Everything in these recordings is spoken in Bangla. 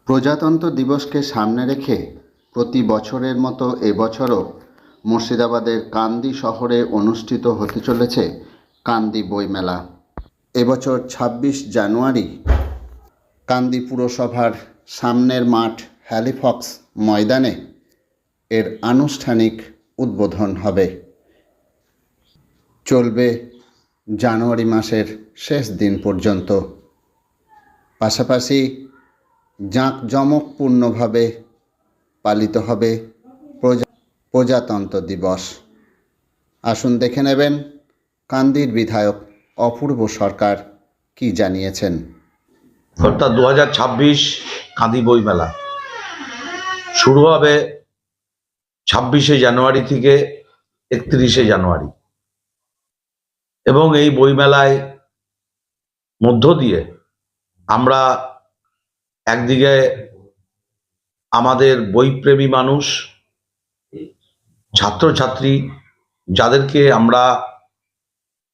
প্রজাতন্ত্র দিবসকে সামনে রেখে প্রতি বছরের মতো এবছরও মুর্শিদাবাদের কান্দি শহরে অনুষ্ঠিত হতে চলেছে কান্দি বইমেলা। এবছর ২৬ জানুয়ারি কান্দি পুরসভার সামনের মাঠ হ্যালিফক্স ময়দানে এর আনুষ্ঠানিক উদ্বোধন হবে। চলবে জানুয়ারি মাসের শেষ দিন পর্যন্ত। পাশাপাশি জাঁকজমকপূর্ণভাবে পালিত হবে প্রজাতন্ত্র দিবস। আসুন দেখে নেবেন কান্দির বিধায়ক অপূর্ব সরকার কি জানিয়েছেন। অর্থাৎ 2026 কান্দি বইমেলা শুরু হবে 26শে জানুয়ারি থেকে 31শে জানুয়ারি এবং এই বইমেলায় মধ্য দিয়ে আমরা একদিকে আমাদের বইপ্রেমী মানুষ, ছাত্রছাত্রী যাদেরকে আমরা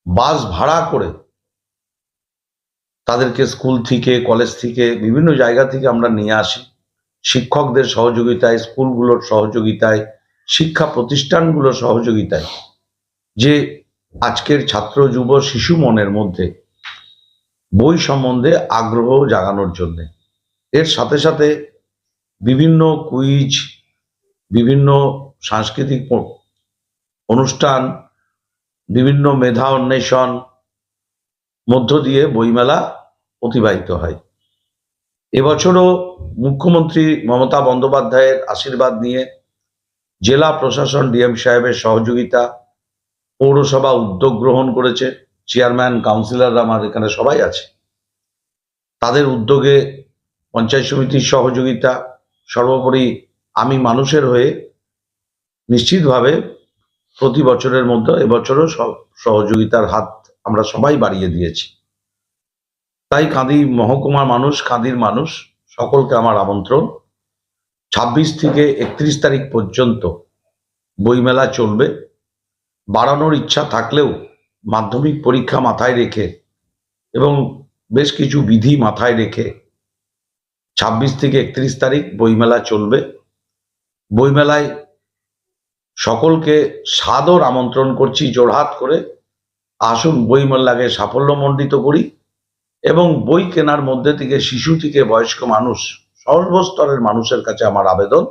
বাস ভাড়া করে তাদেরকে স্কুল থেকে, কলেজ থেকে, বিভিন্ন জায়গা থেকে আমরা নিয়ে আসি, শিক্ষকদের সহযোগিতায়, স্কুলগুলোর সহযোগিতায়, শিক্ষা প্রতিষ্ঠানগুলোর সহযোগিতায়, যে আজকের ছাত্র যুব শিশু মনের মধ্যে বই সম্বন্ধে আগ্রহ জাগানোর জন্য। এর সাথে সাথে বিভিন্ন কুইজ, বিভিন্ন সাংস্কৃতিক অনুষ্ঠান, বিভিন্ন মেধা অন্বেষণ মধ্য দিয়ে বইমেলা অতিবাহিত হয়। এবছরও মুখ্যমন্ত্রী মমতা বন্দ্যোপাধ্যায়ের আশীর্বাদ নিয়ে, জেলা প্রশাসন ডিএম সাহেবের সহযোগিতা, পৌরসভা উদ্যোগ গ্রহণ করেছে, চেয়ারম্যান, কাউন্সিলররা আমার এখানে সবাই আছে, তাদের উদ্যোগে পঞ্চায়েত সমিতির সহযোগিতা, সর্বোপরি আমি মানুষের হয়ে নিশ্চিতভাবে প্রতি বছরের মধ্যে এবছরও সহযোগিতার হাত আমরা সবাই বাড়িয়ে দিয়েছি। তাই কাঁদি মহকুমার মানুষ, কাঁদির মানুষ সকলকে আমার আমন্ত্রণ। 26 থেকে 31 তারিখ পর্যন্ত বইমেলা চলবে। বাড়ানোর ইচ্ছা থাকলেও মাধ্যমিক পরীক্ষা মাথায় রেখে এবং বেশ কিছু বিধি মাথায় রেখে 26 থেকে 31 তারিখ বইমেলা চলবে। বইমেলায় সকলকে সাদর আমন্ত্রণ করছি জোড়হাত করে, আসুন বইমেলাকে সাফল্যমণ্ডিত করি এবং বই কেনার মধ্যে থেকে শিশু থেকে বয়স্ক মানুষ, সর্বস্তরের মানুষের কাছে আমার আবেদন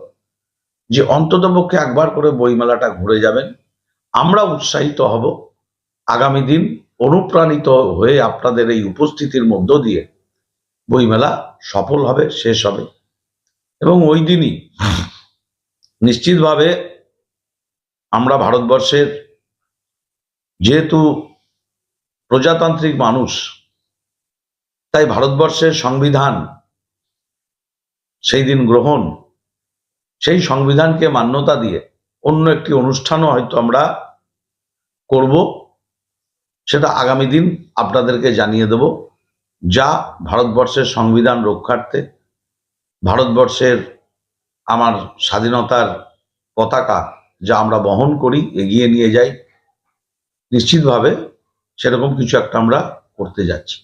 যে অন্ততপক্ষে একবার করে বইমেলাটা ঘুরে যাবেন। আমরা উৎসাহিত হব, আগামী দিন অনুপ্রাণিত হয়ে আপনাদের এই উপস্থিতির মধ্য দিয়ে বইমেলা সফল হবে, শেষ হবে এবং ওই দিনই নিশ্চিতভাবে আমরা ভারতবর্ষের যেহেতু প্রজাতান্ত্রিক মানুষ, তাই ভারতবর্ষের সংবিধান সেই দিন গ্রহণ, সেই সংবিধানকে মান্যতা দিয়ে অন্য একটি অনুষ্ঠানও হয়তো আমরা করব, সেটা আগামী দিন আপনাদেরকে জানিয়ে দেব, যা ভারতবর্ষের সংবিধান রক্ষার্থে, ভারতবর্ষের আমার স্বাধীনতার পতাকা যা আমরা বহন করি, এগিয়ে নিয়ে যাই, নিশ্চিতভাবে সেরকম কিছু একটা আমরা করতে যাচ্ছি।